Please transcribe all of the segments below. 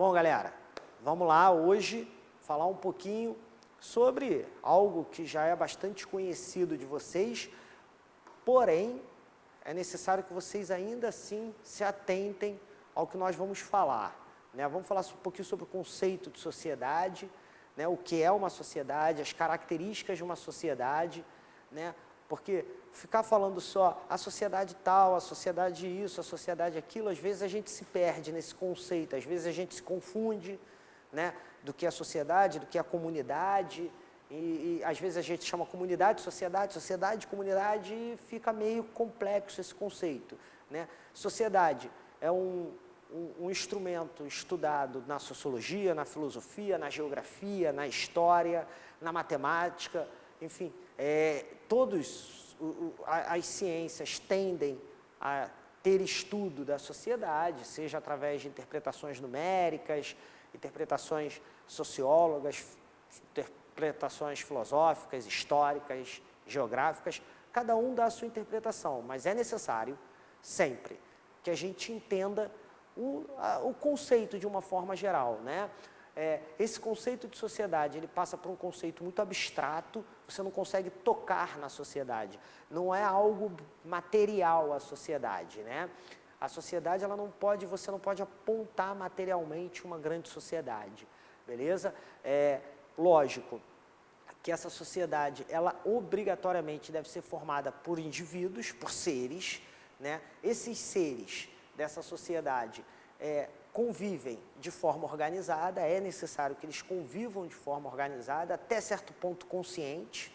Bom, galera, vamos lá hoje falar um pouquinho sobre algo que já é bastante conhecido de vocês, porém, é necessário que vocês ainda assim se atentem ao que nós vamos falar, né? Vamos falar um pouquinho sobre o conceito de sociedade, né? O que é uma sociedade, as características de uma sociedade, né? Porque ficar falando só a sociedade tal, a sociedade isso, a sociedade aquilo, às vezes a gente se perde nesse conceito, às vezes a gente se confunde, né, do que é a sociedade, do que é a comunidade, e às vezes a gente chama comunidade, sociedade, comunidade, e fica meio complexo esse conceito, né? Sociedade é um instrumento estudado na sociologia, na filosofia, na geografia, na história, na matemática, enfim, todas as ciências tendem a ter estudo da sociedade, seja através de interpretações numéricas, interpretações sociólogas, interpretações filosóficas, históricas, geográficas, cada um dá a sua interpretação, mas é necessário sempre que a gente entenda o conceito de uma forma geral, né? Esse conceito de sociedade, ele passa por um conceito muito abstrato, você não consegue tocar na sociedade, não é algo material a sociedade, né? A sociedade, você não pode apontar materialmente uma grande sociedade, beleza? Lógico que essa sociedade, ela obrigatoriamente deve ser formada por indivíduos, por seres, né? Esses seres dessa sociedade convivem de forma organizada, é necessário que eles convivam de forma organizada, até certo ponto consciente,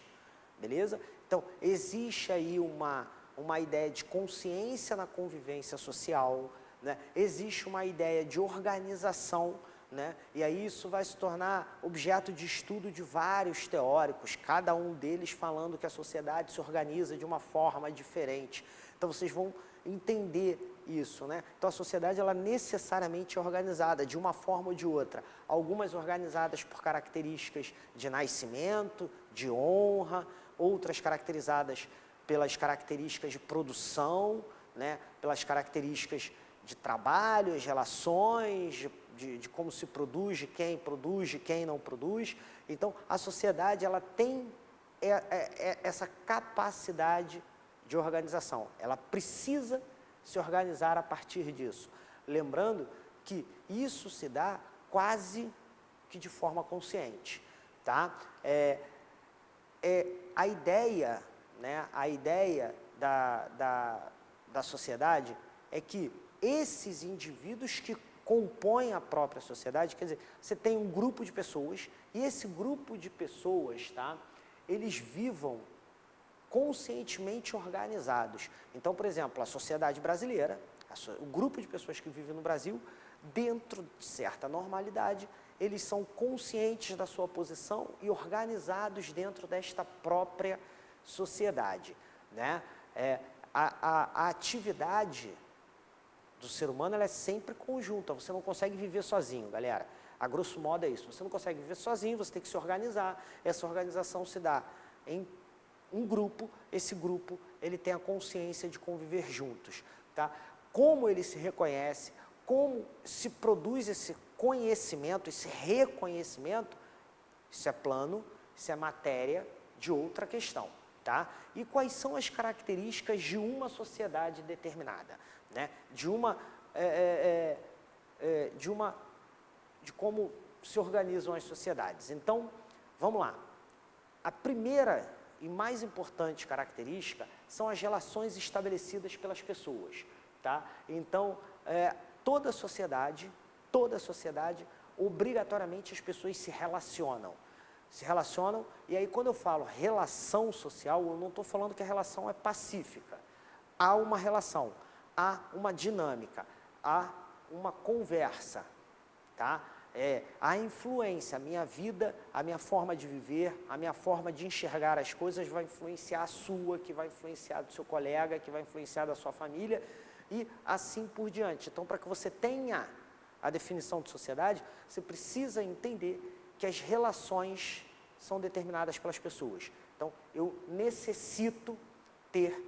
beleza? Então, existe aí uma ideia de consciência na convivência social, né? Existe uma ideia de organização, né? E aí isso vai se tornar objeto de estudo de vários teóricos, cada um deles falando que a sociedade se organiza de uma forma diferente. Então, vocês vão entender isso, né? Então, a sociedade, ela necessariamente é organizada de uma forma ou de outra. Algumas organizadas por características de nascimento, de honra, outras caracterizadas pelas características de produção, né? Pelas características de trabalho, as relações, de como se produz, de quem não produz. Então, a sociedade, ela tem essa capacidade de organização. Ela precisa se organizar a partir disso. Lembrando que isso se dá quase que de forma consciente, tá? A ideia, né, da sociedade é que esses indivíduos que compõem a própria sociedade, quer dizer, você tem um grupo de pessoas, e esse grupo de pessoas, tá, eles vivam conscientemente organizados. Então, por exemplo, a sociedade brasileira, o grupo de pessoas que vivem no Brasil, dentro de certa normalidade, eles são conscientes da sua posição e organizados dentro desta própria sociedade, né? A atividade do ser humano, ela é sempre conjunta, você não consegue viver sozinho, galera. A grosso modo é isso, você não consegue viver sozinho, você tem que se organizar, essa organização se dá em um grupo, esse grupo, ele tem a consciência de conviver juntos, tá? Como ele se reconhece, como se produz esse conhecimento, esse reconhecimento, isso é plano, isso é matéria de outra questão, tá? E quais são as características de uma sociedade determinada, né? De como se organizam as sociedades. Então, vamos lá. A primeira e mais importante característica são as relações estabelecidas pelas pessoas, tá? Então, toda sociedade, obrigatoriamente as pessoas se relacionam, e aí quando eu falo relação social, eu não estou falando que a relação é pacífica. Há uma relação, há uma dinâmica, há uma conversa, tá? A influência, a minha vida, a minha forma de viver, a minha forma de enxergar as coisas vai influenciar a sua, que vai influenciar do seu colega, que vai influenciar da sua família e assim por diante. Então, para que você tenha a definição de sociedade, você precisa entender que as relações são determinadas pelas pessoas. Então, eu necessito ter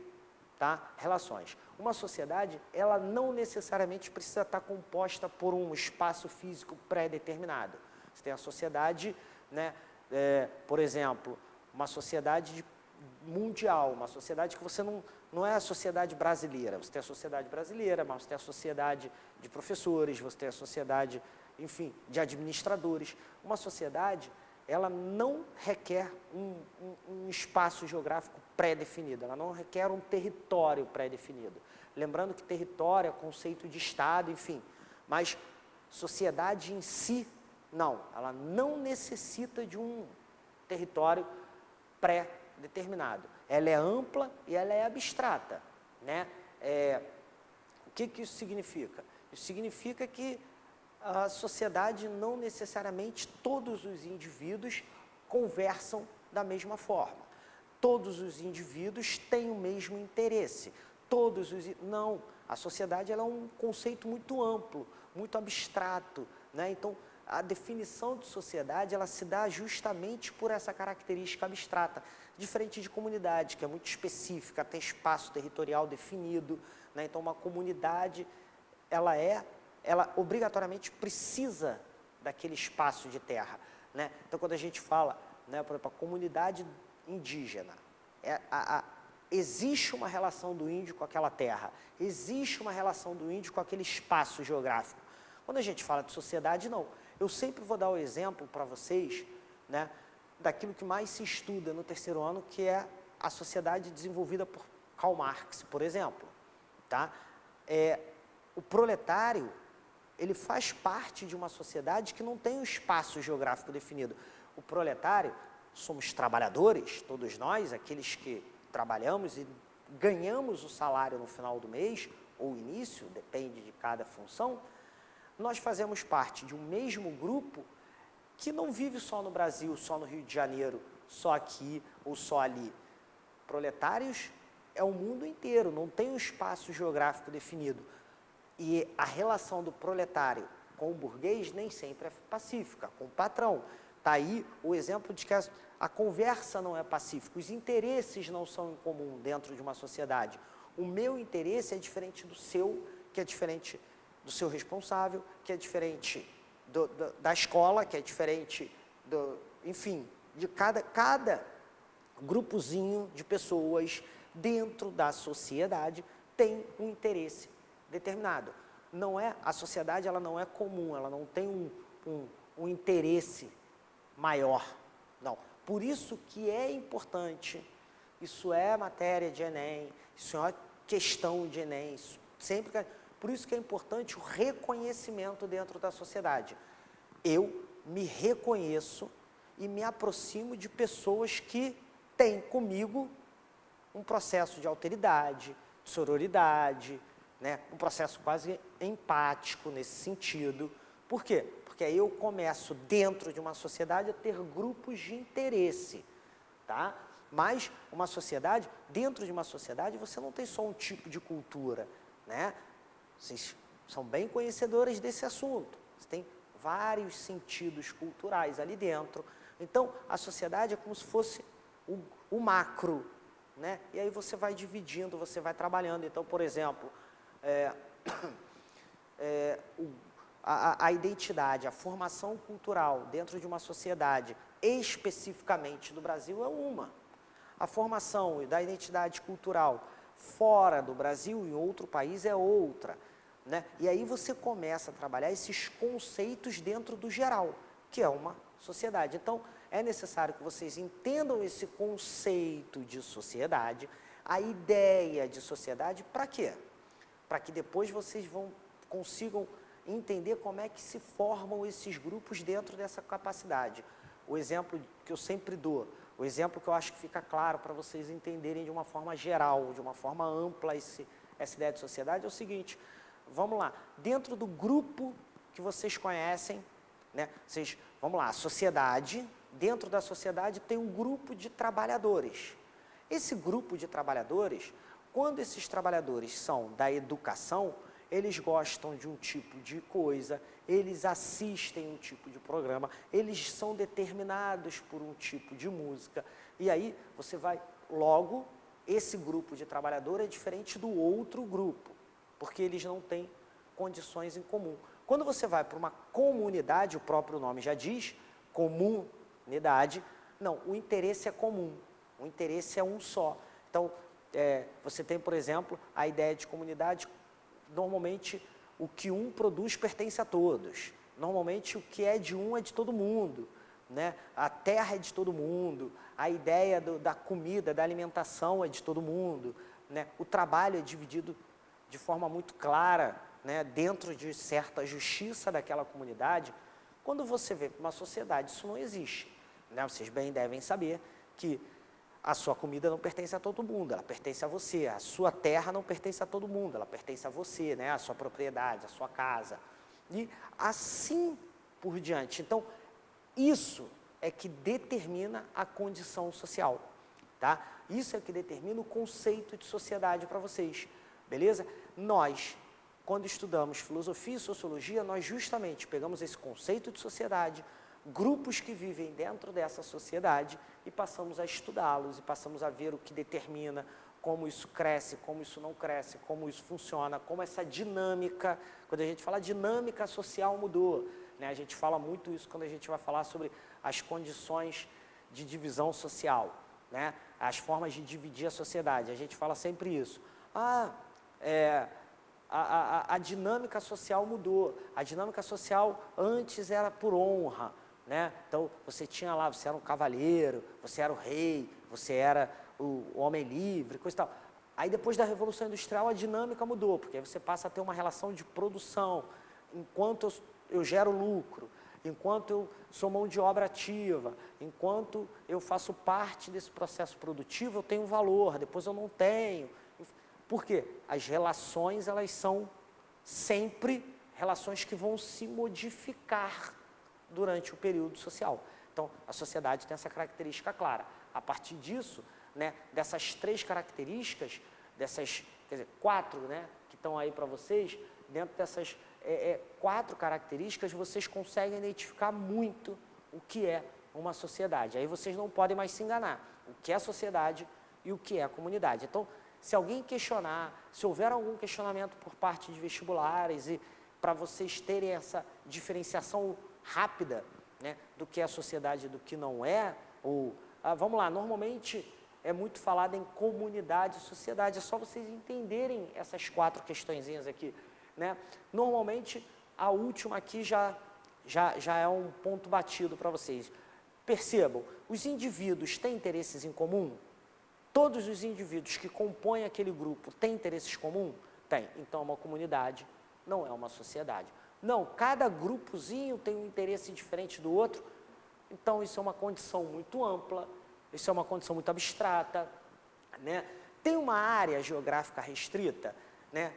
tá? Relações. Uma sociedade, ela não necessariamente precisa estar composta por um espaço físico pré-determinado. Você tem a sociedade, né, por exemplo, uma sociedade mundial, uma sociedade que você não é a sociedade brasileira. Você tem a sociedade brasileira, mas você tem a sociedade de professores, você tem a sociedade, enfim, de administradores. Uma sociedade, ela não requer um espaço geográfico pré-definido, ela não requer um território pré-definido. Lembrando que território é conceito de Estado, enfim, mas sociedade em si, não, ela não necessita de um território pré-determinado. Ela é ampla e ela é abstrata, né? O que isso significa? Isso significa que a sociedade não necessariamente todos os indivíduos conversam da mesma forma. Todos os indivíduos têm o mesmo interesse. Não, a sociedade ela é um conceito muito amplo, muito abstrato, né? Então, a definição de sociedade ela se dá justamente por essa característica abstrata, diferente de comunidade, que é muito específica, tem espaço territorial definido, né? Então, uma comunidade, ela obrigatoriamente precisa daquele espaço de terra, né? Então, quando a gente fala, né, por exemplo, a comunidade indígena, existe uma relação do índio com aquela terra, existe uma relação do índio com aquele espaço geográfico. Quando a gente fala de sociedade, não. Eu sempre vou dar o exemplo para vocês, né, daquilo que mais se estuda no terceiro ano, que é a sociedade desenvolvida por Karl Marx, por exemplo. Tá? O proletário, ele faz parte de uma sociedade que não tem um espaço geográfico definido. O proletário, somos trabalhadores, todos nós, aqueles que trabalhamos e ganhamos o salário no final do mês, ou início, depende de cada função, nós fazemos parte de um mesmo grupo que não vive só no Brasil, só no Rio de Janeiro, só aqui ou só ali. Proletários é o mundo inteiro, não tem um espaço geográfico definido. E a relação do proletário com o burguês nem sempre é pacífica, com o patrão. Está aí o exemplo de que a conversa não é pacífica, os interesses não são em comum dentro de uma sociedade. O meu interesse é diferente do seu, que é diferente do seu responsável, que é diferente da escola, que é diferente, enfim, de cada grupozinho de pessoas dentro da sociedade tem um interesse determinado. A sociedade ela não é comum, ela não tem um interesse maior, não. Por isso que é importante, isso é matéria de Enem, isso é uma questão de Enem, por isso que é importante o reconhecimento dentro da sociedade. Eu me reconheço e me aproximo de pessoas que têm comigo um processo de alteridade, de sororidade, né? Um processo quase empático nesse sentido. Por quê? Porque aí eu começo, dentro de uma sociedade, a ter grupos de interesse, tá? Mas dentro de uma sociedade, você não tem só um tipo de cultura, né? Vocês são bem conhecedores desse assunto. Você tem vários sentidos culturais ali dentro. Então, a sociedade é como se fosse o macro, né? E aí você vai dividindo, você vai trabalhando. Então, por exemplo, a identidade, a formação cultural dentro de uma sociedade, especificamente do Brasil, é uma. A formação da identidade cultural fora do Brasil, em outro país, é outra. Né? E aí você começa a trabalhar esses conceitos dentro do geral, que é uma sociedade. Então, é necessário que vocês entendam esse conceito de sociedade, a ideia de sociedade, para quê? Para que depois vocês consigam entender como é que se formam esses grupos dentro dessa capacidade. O exemplo que eu sempre dou, o exemplo que eu acho que fica claro para vocês entenderem de uma forma geral, de uma forma ampla essa ideia de sociedade, é o seguinte: vamos lá, dentro do grupo que vocês conhecem, né, vamos lá, a sociedade, dentro da sociedade tem um grupo de trabalhadores. Esse grupo de trabalhadores, quando esses trabalhadores são da educação, eles gostam de um tipo de coisa, eles assistem um tipo de programa, eles são determinados por um tipo de música, e aí você vai logo esse grupo de trabalhador é diferente do outro grupo, porque eles não têm condições em comum. Quando você vai para uma comunidade, o próprio nome já diz, comunidade, não, o interesse é comum, o interesse é um só. Então, você tem, por exemplo, a ideia de comunidade, normalmente o que um produz pertence a todos, normalmente o que é de um é de todo mundo, né? A terra é de todo mundo, a ideia da comida, da alimentação é de todo mundo, né? O trabalho é dividido de forma muito clara, né? Dentro de certa justiça daquela comunidade. Quando você vê uma sociedade, isso não existe, né? Vocês bem devem saber que a sua comida não pertence a todo mundo, ela pertence a você. A sua terra não pertence a todo mundo, ela pertence a você, né? A sua propriedade, a sua casa. E assim por diante. Então, isso é que determina a condição social, tá? Isso é que determina o conceito de sociedade para vocês, beleza? Nós, quando estudamos filosofia e sociologia, nós justamente pegamos esse conceito de sociedade, grupos que vivem dentro dessa sociedade e passamos a estudá-los e passamos a ver o que determina, como isso cresce, como isso não cresce, como isso funciona, como essa dinâmica, quando a gente fala dinâmica social mudou, né? A gente fala muito isso quando a gente vai falar sobre as condições de divisão social, né? As formas de dividir a sociedade, a gente fala sempre isso. A dinâmica social mudou, a dinâmica social antes era por honra, né? Então, você tinha lá, você era um cavaleiro, você era o rei, você era o homem livre, coisa e tal. Aí, depois da Revolução Industrial, a dinâmica mudou, porque aí você passa a ter uma relação de produção, enquanto eu gero lucro, enquanto eu sou mão de obra ativa, enquanto eu faço parte desse processo produtivo, eu tenho valor, depois eu não tenho. Por quê? As relações, elas são sempre relações que vão se modificar durante o período social. Então, a sociedade tem essa característica clara. A partir disso, né, dessas três características, dessas, quer dizer, quatro, né, que estão aí para vocês, dentro dessas quatro características, vocês conseguem identificar muito o que é uma sociedade. Aí vocês não podem mais se enganar. O que é a sociedade e o que é a comunidade. Então, se alguém questionar, se houver algum questionamento por parte de vestibulares e para vocês terem essa diferenciação rápida, né, do que é a sociedade e do que não é, ou, vamos lá, normalmente é muito falado em comunidade e sociedade, é só vocês entenderem essas quatro questõezinhas aqui, né? Normalmente, a última aqui já é um ponto batido para vocês. Percebam, os indivíduos têm interesses em comum? Todos os indivíduos que compõem aquele grupo têm interesses comuns? Tem. Então, é uma comunidade, não é uma sociedade. Não, cada grupozinho tem um interesse diferente do outro. Então, isso é uma condição muito ampla, isso é uma condição muito abstrata, né? Tem uma área geográfica restrita, né?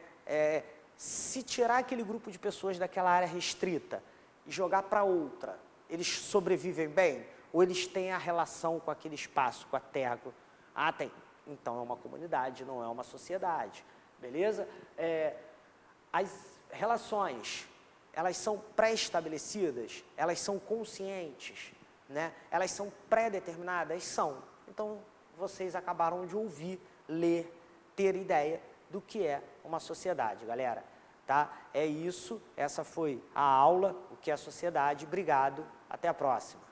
Se tirar aquele grupo de pessoas daquela área restrita e jogar para outra, eles sobrevivem bem? Ou eles têm a relação com aquele espaço, com a terra? Tem. Então, é uma comunidade, não é uma sociedade, beleza? As relações, elas são pré-estabelecidas, elas são conscientes, né? Elas são pré-determinadas? São. Então, vocês acabaram de ouvir, ler, ter ideia do que é uma sociedade, galera. Tá? É isso, essa foi a aula, o que é a sociedade. Obrigado, até a próxima.